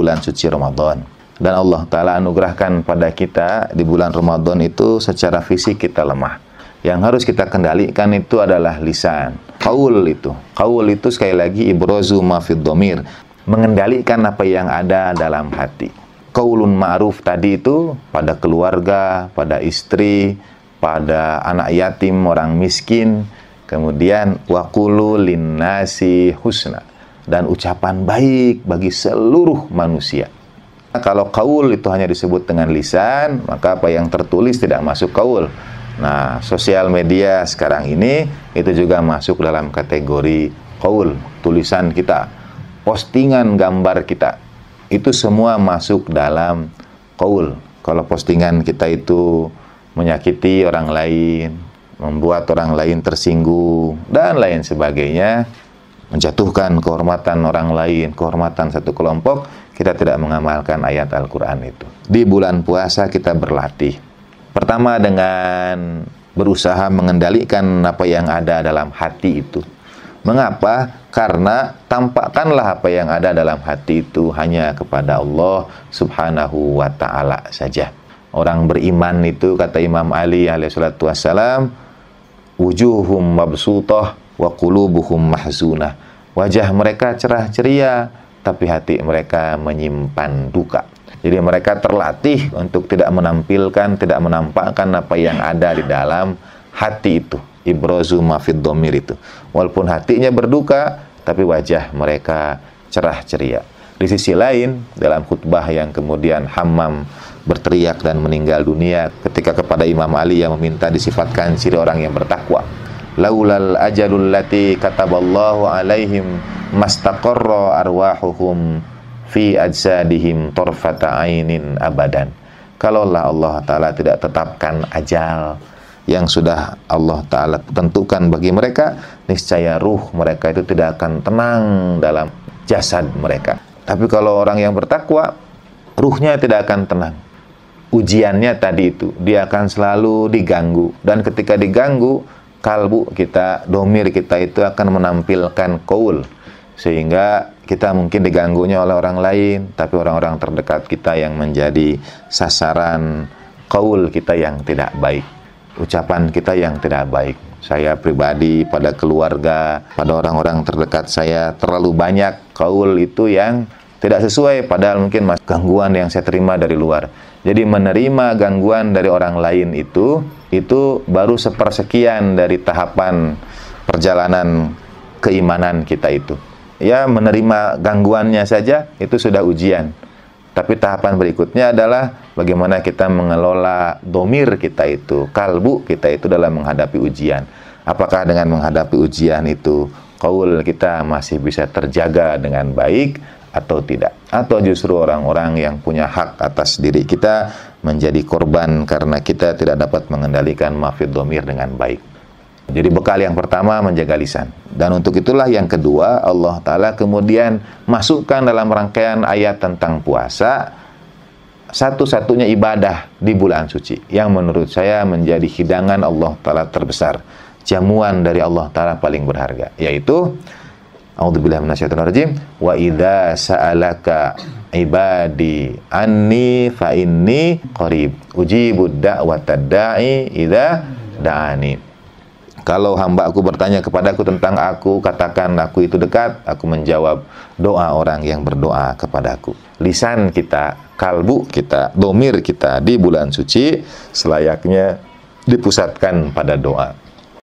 bulan suci Ramadan. Dan Allah Ta'ala anugerahkan pada kita di bulan Ramadan itu secara fisik kita lemah. Yang harus kita kendalikan itu adalah lisan. Qaul itu sekali lagi ibrazu ma fid dhamir, mengendalikan apa yang ada dalam hati. Qaulun ma'ruf tadi itu pada keluarga, pada istri, pada anak yatim, orang miskin. Kemudian waqulu linnasi husna, dan ucapan baik bagi seluruh manusia. Kalau qaul itu hanya disebut dengan lisan, maka apa yang tertulis tidak masuk qaul. Nah, sosial media sekarang ini itu juga masuk dalam kategori qaul. Tulisan kita, postingan gambar kita, itu semua masuk dalam qaul. Kalau postingan kita itu menyakiti orang lain, membuat orang lain tersinggung, dan lain sebagainya, menjatuhkan kehormatan orang lain, kehormatan satu kelompok, kita tidak mengamalkan ayat Al-Quran itu. Di bulan puasa kita berlatih. Pertama dengan berusaha mengendalikan apa yang ada dalam hati itu. Mengapa? Karena tampakkanlah apa yang ada dalam hati itu hanya kepada Allah Subhanahu wa Ta'ala saja. Orang beriman itu, kata Imam Ali alaihissalatu wassalam, wujuhum mabsutah wa qulubuhum mahzunah. Wajah mereka cerah ceria, tapi hati mereka menyimpan duka. Jadi mereka terlatih untuk tidak menampilkan, tidak menampakkan apa yang ada di dalam hati itu. Ibrazu ma fid dhamir itu. Walaupun hatinya berduka, tapi wajah mereka cerah ceria. Di sisi lain, dalam khutbah yang kemudian Hammam berteriak dan meninggal dunia ketika kepada Imam Ali yang meminta disifatkan ciri orang yang bertakwa. Laulal ajalul lati kataballahu alaihim mastaqarra arwahuhum fi ajsadihim torfata ainin abadan. Kalaulah Allah Ta'ala tidak tetapkan ajal yang sudah Allah Ta'ala tentukan bagi mereka, niscaya ruh mereka itu tidak akan tenang dalam jasad mereka. Tapi kalau orang yang bertakwa, ruhnya tidak akan tenang. Ujiannya tadi itu, dia akan selalu diganggu. Dan ketika diganggu, kalbu kita, domir kita itu akan menampilkan qaul. Sehingga kita mungkin diganggunya oleh orang lain, tapi orang-orang terdekat kita yang menjadi sasaran qaul kita yang tidak baik, ucapan kita yang tidak baik. Saya pribadi, pada keluarga, pada orang-orang terdekat saya, terlalu banyak qaul itu yang tidak sesuai, padahal mungkin gangguan yang saya terima dari luar. Jadi menerima gangguan dari orang lain itu baru sepersekian dari tahapan perjalanan keimanan kita itu. Ya, menerima gangguannya saja itu sudah ujian. Tapi tahapan berikutnya adalah bagaimana kita mengelola domir kita itu, kalbu kita itu dalam menghadapi ujian. Apakah dengan menghadapi ujian itu qaul kita masih bisa terjaga dengan baik atau tidak? Atau justru orang-orang yang punya hak atas diri kita menjadi korban karena kita tidak dapat mengendalikan mafid domir dengan baik. Jadi bekal yang pertama menjaga lisan. Dan untuk itulah yang kedua, Allah Ta'ala kemudian masukkan dalam rangkaian ayat tentang puasa satu-satunya ibadah di bulan suci yang menurut saya menjadi hidangan Allah Ta'ala terbesar, jamuan dari Allah Ta'ala paling berharga, yaitu a'udzubillahi minasyaitonirrajim, wa idza sa'alaka ibadi anni fa inni qarib ujibud da'watad da'i idza da'ani. Kalau hamba aku bertanya kepadaku tentang aku, katakan aku itu dekat, aku menjawab doa orang yang berdoa kepadaku. Lisan kita, kalbu kita, domir kita di bulan suci selayaknya dipusatkan pada doa.